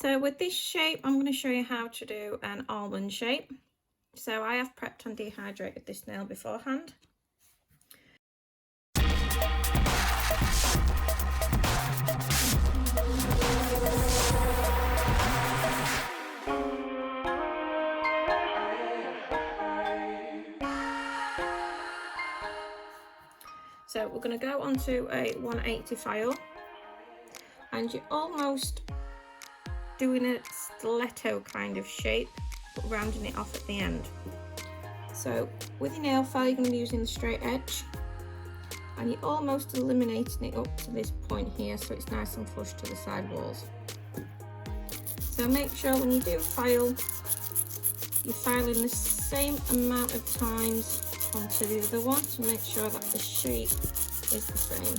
So with this shape, I'm going to show you how to do an almond shape. So I have prepped and dehydrated this nail beforehand. So we're going to go onto a 180 file, and you're almost doing a stiletto kind of shape, but rounding it off at the end. So with your nail file, you're going to be using the straight edge, and you're almost eliminating it up to this point here, so it's nice and flush to the side walls. So make sure when you do file, you're filing the same amount of times onto the other one to make sure that the shape is the same.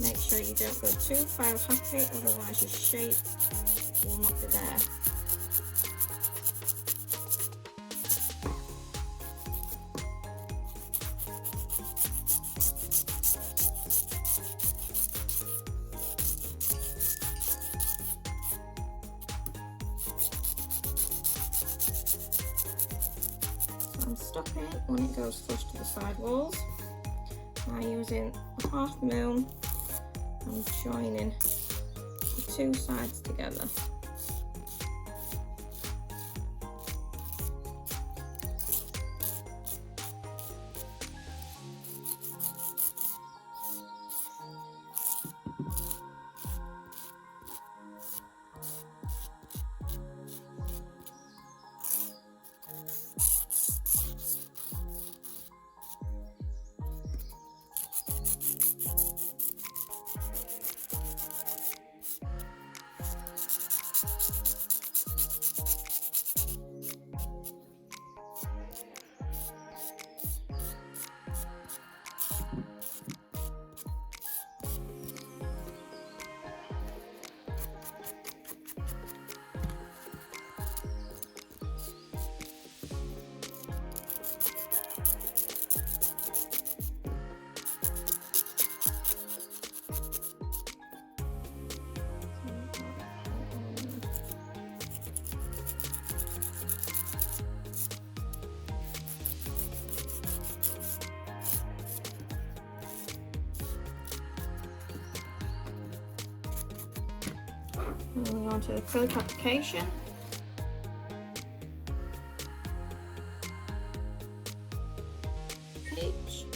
Make sure you don't go too file happy, otherwise your shape will not be there. I'm stopping when it goes flush to the side walls. I'm using a 1/2 mil and joining the two sides together. Moving on to the acrylic application. Peach.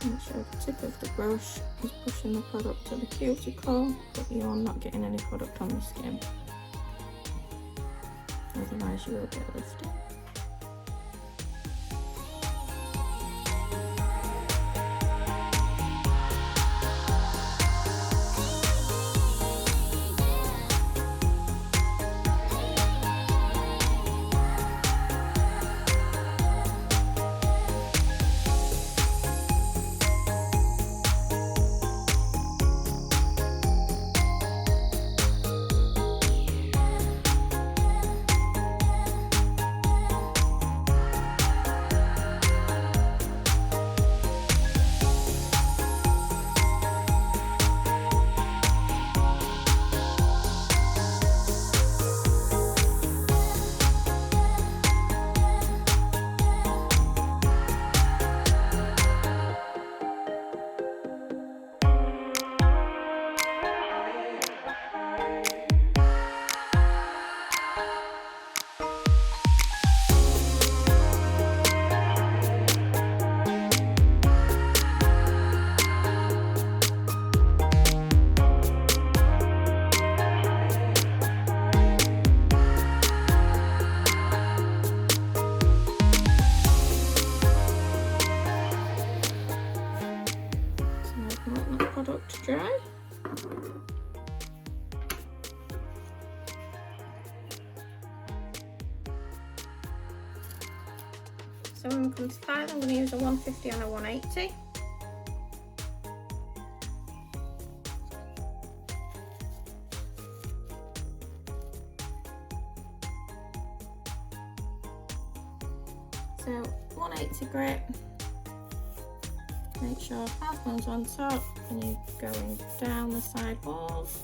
Make sure the tip of the brush is pushing the product to the cuticle, but you're not getting any product on the skin. Otherwise you will get lifted. Product dry. So when it comes to file, I'm going to use a 150 and a 180. So 180 grit, make sure half moon's on top and you're going down the side walls.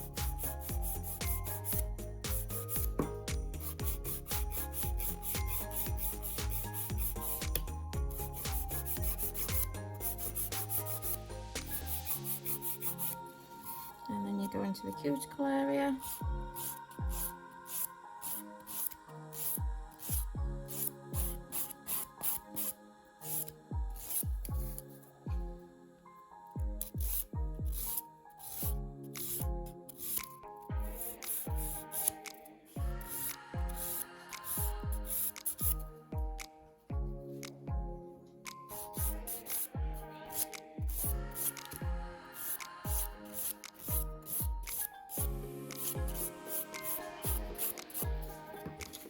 And then you go into the cuticle area.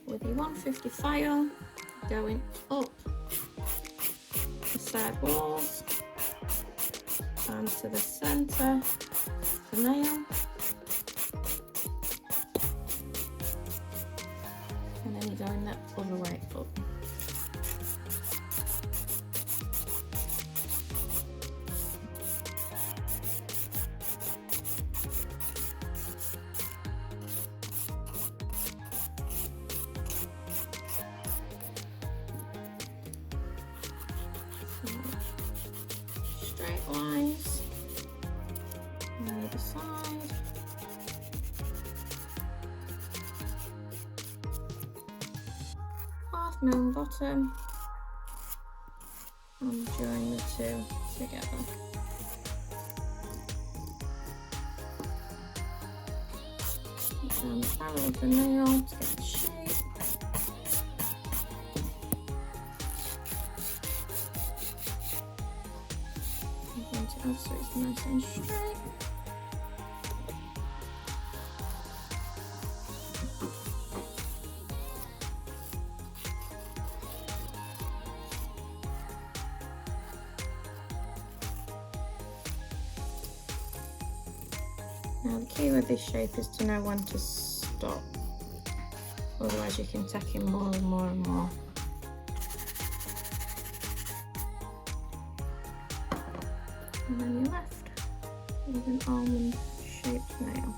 With your 150 file, going up the side walls and to the centre of the nail, and then you're going that other way up. Straight lines on either side. Half moon bottom and join the two together. Down the barrel of the nail to get the shape. So it's nice and straight. Now the key with this shape is to know when to stop, otherwise you can tack in more and more and more. And then you're left with an almond shaped nail.